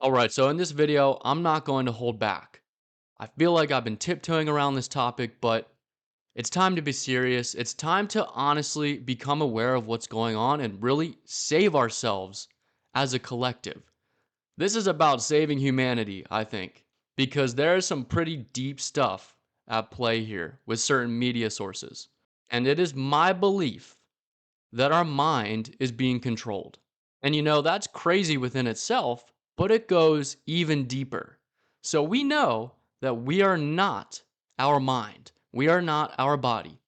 Alright, so in this video, I'm not going to hold back. I feel like I've been tiptoeing around this topic, but it's time to be serious. It's time to honestly become aware of what's going on and really save ourselves as a collective. This is about saving humanity, I think, because there is some pretty deep stuff at play here with certain media sources. And it is my belief that our mind is being controlled. And that's crazy within itself, but it goes even deeper. So we know that we are not our mind, we are not our body.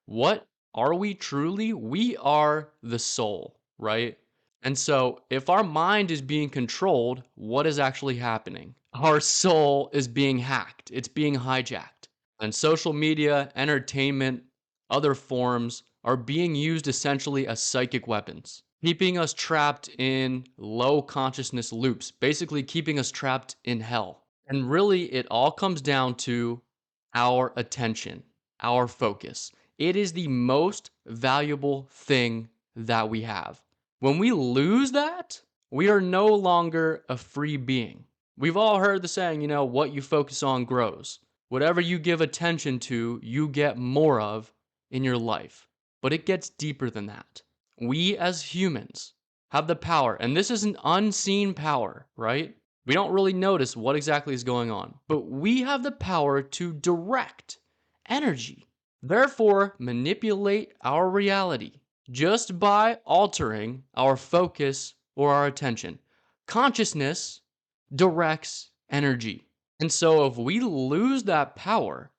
What are we truly? We are the soul, right? And so if our mind is being controlled, what is actually happening? Our soul is being hacked, it's being hijacked. And social media, entertainment, other forms are being used essentially as psychic weapons, keeping us trapped in low consciousness loops, basically keeping us trapped in hell. And really, it all comes down to our attention, our focus. It is the most valuable thing that we have. When we lose that, we are no longer a free being. We've all heard the saying, what you focus on grows. Whatever you give attention to, you get more of in your life. But it gets deeper than that. We as humans have the power, and this is an unseen power, right? We don't really notice what exactly is going on, but we have the power to direct energy, therefore manipulate our reality just by altering our focus or our attention. Consciousness directs energy. And so if we lose that power,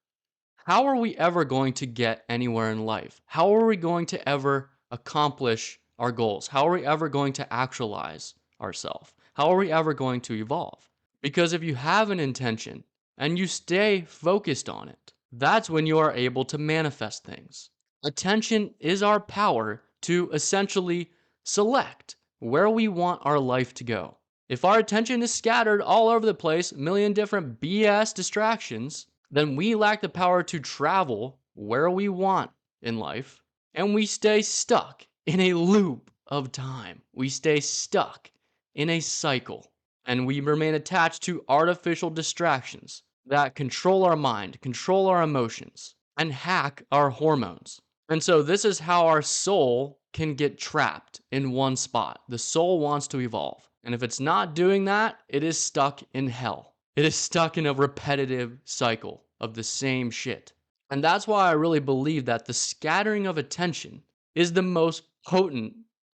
how are we ever going to get anywhere in life? How are we going to ever accomplish our goals? How are we ever going to actualize ourselves? How are we ever going to evolve? Because if you have an intention and you stay focused on it, that's when you are able to manifest things. Attention is our power to essentially select where we want our life to go. If our attention is scattered all over the place, a million different BS distractions, then we lack the power to travel where we want in life, and we stay stuck in a loop of time. We stay stuck in a cycle, and we remain attached to artificial distractions that control our mind, control our emotions, and hack our hormones. And so, this is how our soul can get trapped in one spot. The soul wants to evolve. And if it's not doing that, it is stuck in hell. It is stuck in a repetitive cycle of the same shit. And that's why I really believe that the scattering of attention is the most potent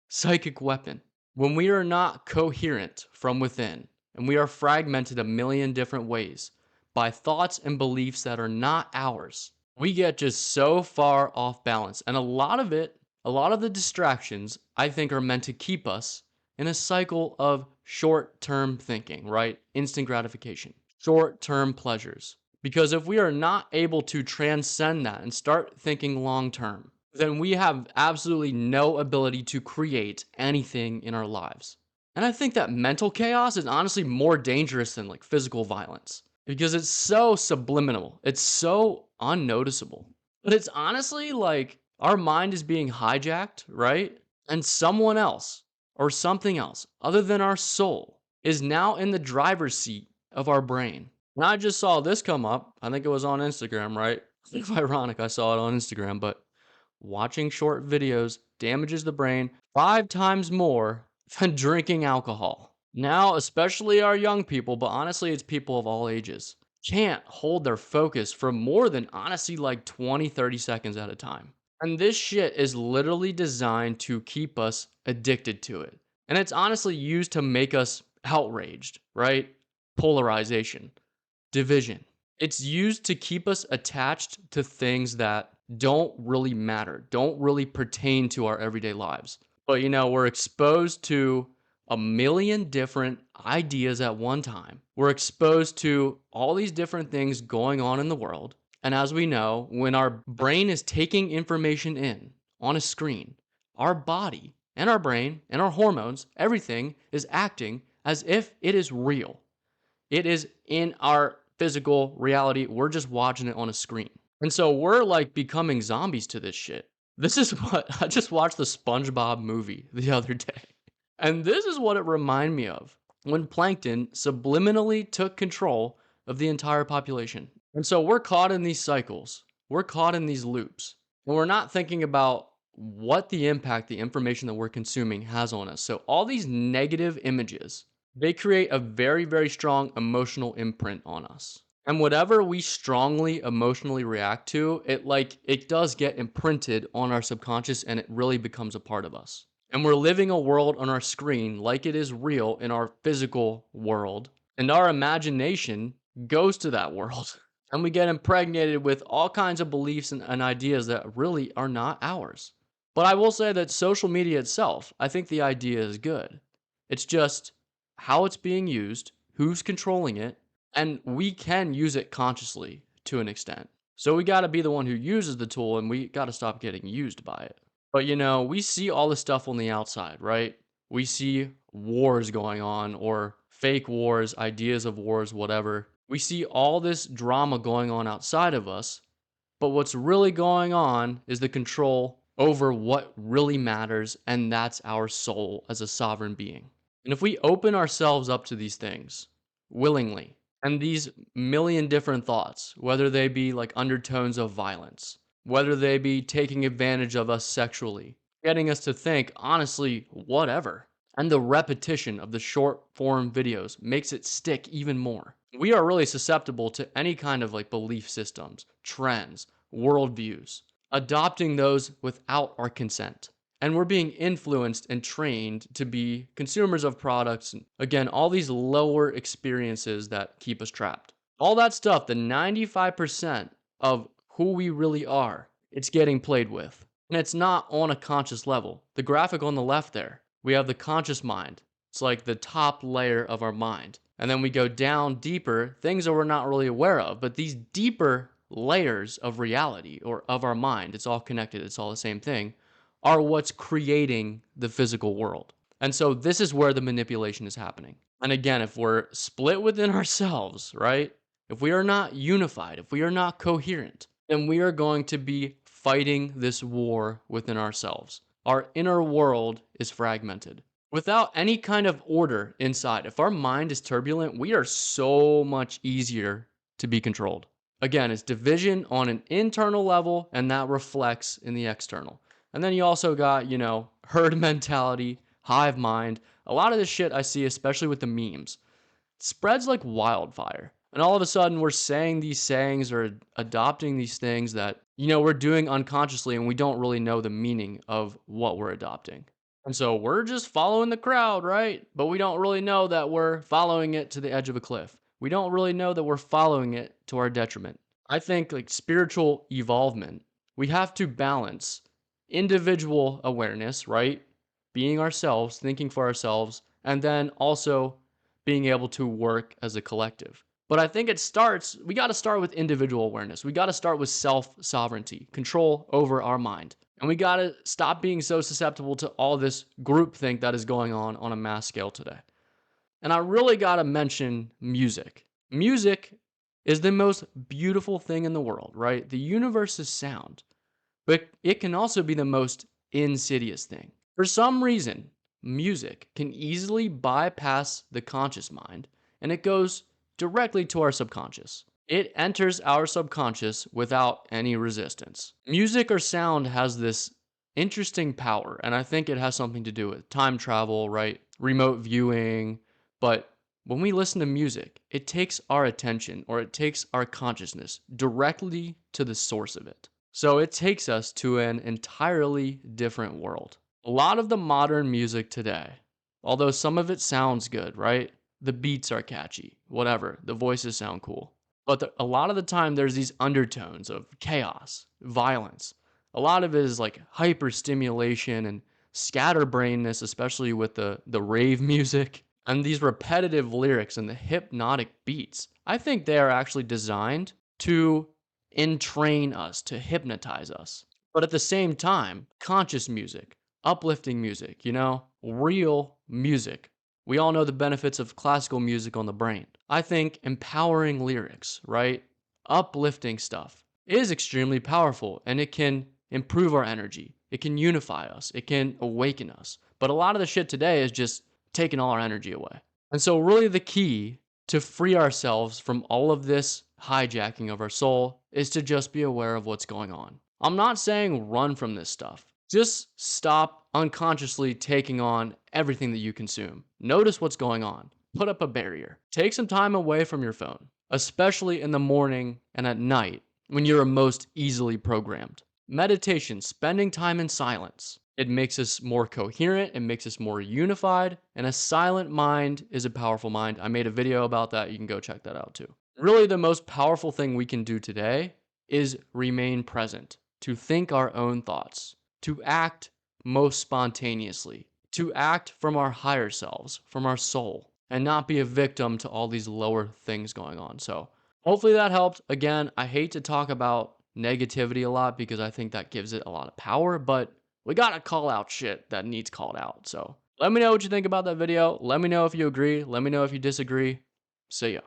psychic weapon. When we are not coherent from within and we are fragmented a million different ways by thoughts and beliefs that are not ours, we get just so far off balance. And a lot of the distractions, I think, are meant to keep us in a cycle of short term thinking, right? Instant gratification, short term pleasures. Because if we are not able to transcend that and start thinking long term, then we have absolutely no ability to create anything in our lives. And I think that mental chaos is honestly more dangerous than like physical violence because it's so subliminal, it's so unnoticeable. But it's honestly like our mind is being hijacked, right? And someone else or something else other than our soul is now in the driver's seat of our brain. And I just saw this come up. I think it was on Instagram, right? It's ironic I saw it on Instagram, but watching short videos damages the brain 5 times more than drinking alcohol. Now, especially our young people, but honestly, it's people of all ages, can't hold their focus for more than honestly like 20, 30 seconds at a time. And this shit is literally designed to keep us addicted to it. And it's honestly used to make us outraged, right? Polarization, division. It's used to keep us attached to things that don't really matter, don't really pertain to our everyday lives. But we're exposed to a million different ideas at one time. We're exposed to all these different things going on in the world. And as we know, when our brain is taking information in on a screen, our body and our brain and our hormones, everything is acting as if it is real. It is in our physical reality. We're just watching it on a screen. And so we're like becoming zombies to this shit. This is what I just watched the SpongeBob movie the other day. And this is what it reminded me of. when plankton subliminally took control of the entire population. And so we're caught in these cycles, we're caught in these loops, and we're not thinking about what the impact the information that we're consuming has on us. So all these negative images, they create a very, very strong emotional imprint on us. And whatever we strongly emotionally react to, it does get imprinted on our subconscious and it really becomes a part of us. And we're living a world on our screen like it is real in our physical world. And our imagination goes to that world. And we get impregnated with all kinds of beliefs and ideas that really are not ours. But I will say that social media itself, I think the idea is good. It's just how it's being used, who's controlling it, and we can use it consciously to an extent. So we got to be the one who uses the tool and we got to stop getting used by it. But we see all this stuff on the outside, right? We see wars going on or fake wars, ideas of wars, whatever. We see all this drama going on outside of us, but what's really going on is the control over what really matters, and that's our soul as a sovereign being. And if we open ourselves up to these things willingly, and these million different thoughts, whether they be like undertones of violence, whether they be taking advantage of us sexually, getting us to think, honestly, whatever. And the repetition of the short form videos makes it stick even more. We are really susceptible to any kind of like belief systems, trends, worldviews, adopting those without our consent. And we're being influenced and trained to be consumers of products. And again, all these lower experiences that keep us trapped. All that stuff, the 95% of who we really are, it's getting played with. And it's not on a conscious level. The graphic on the left there, we have the conscious mind. It's like the top layer of our mind. And then we go down deeper, things that we're not really aware of. But these deeper layers of reality or of our mind, it's all connected, it's all the same thing, are what's creating the physical world. And so this is where the manipulation is happening. And again, if we're split within ourselves, right? If we are not unified, if we are not coherent, then we are going to be fighting this war within ourselves. Our inner world is fragmented without any kind of order inside. If our mind is turbulent, we are so much easier to be controlled. Again, it's division on an internal level, and that reflects in the external. And then you also got, herd mentality, hive mind. A lot of this shit I see, especially with the memes, spreads like wildfire. And all of a sudden, we're saying these sayings or adopting these things that, we're doing unconsciously and we don't really know the meaning of what we're adopting. And so we're just following the crowd, right? But we don't really know that we're following it to the edge of a cliff. We don't really know that we're following it to our detriment. I think like spiritual evolvement, we have to balance individual awareness, right? Being ourselves, thinking for ourselves, and then also being able to work as a collective. But I think we got to start with individual awareness. We got to start with self sovereignty, control over our mind. And we got to stop being so susceptible to all this groupthink that is going on a mass scale today. And I really got to mention music. Music is the most beautiful thing in the world, right? The universe is sound, but it can also be the most insidious thing. For some reason, music can easily bypass the conscious mind and it goes directly to our subconscious. It enters our subconscious without any resistance. Music or sound has this interesting power, and I think it has something to do with time travel, right? Remote viewing. But when we listen to music, it takes our attention or it takes our consciousness directly to the source of it. So it takes us to an entirely different world. A lot of the modern music today, although some of it sounds good, right? The beats are catchy, whatever, the voices sound cool. But a lot of the time, there's these undertones of chaos, violence. A lot of it is like hyper stimulation and scatterbrainness, especially with the rave music and these repetitive lyrics and the hypnotic beats. I think they are actually designed to entrain us, to hypnotize us. But at the same time, conscious music, uplifting music, real music. We all know the benefits of classical music on the brain. I think empowering lyrics, right? Uplifting stuff is extremely powerful and it can improve our energy. It can unify us. It can awaken us. But a lot of the shit today is just taking all our energy away. And so, really, the key to free ourselves from all of this hijacking of our soul is to just be aware of what's going on. I'm not saying run from this stuff. Just stop unconsciously taking on everything that you consume. Notice what's going on. Put up a barrier. Take some time away from your phone, especially in the morning and at night when you're most easily programmed. Meditation, spending time in silence. It makes us more coherent, it makes us more unified, and a silent mind is a powerful mind. I made a video about that. You can go check that out too. Really, the most powerful thing we can do today is remain present, to think our own thoughts, to act most spontaneously, to act from our higher selves, from our soul, and not be a victim to all these lower things going on. So, hopefully that helped. Again, I hate to talk about negativity a lot because I think that gives it a lot of power, but we gotta call out shit that needs called out. So let me know what you think about that video. Let me know if you agree. Let me know if you disagree. See ya.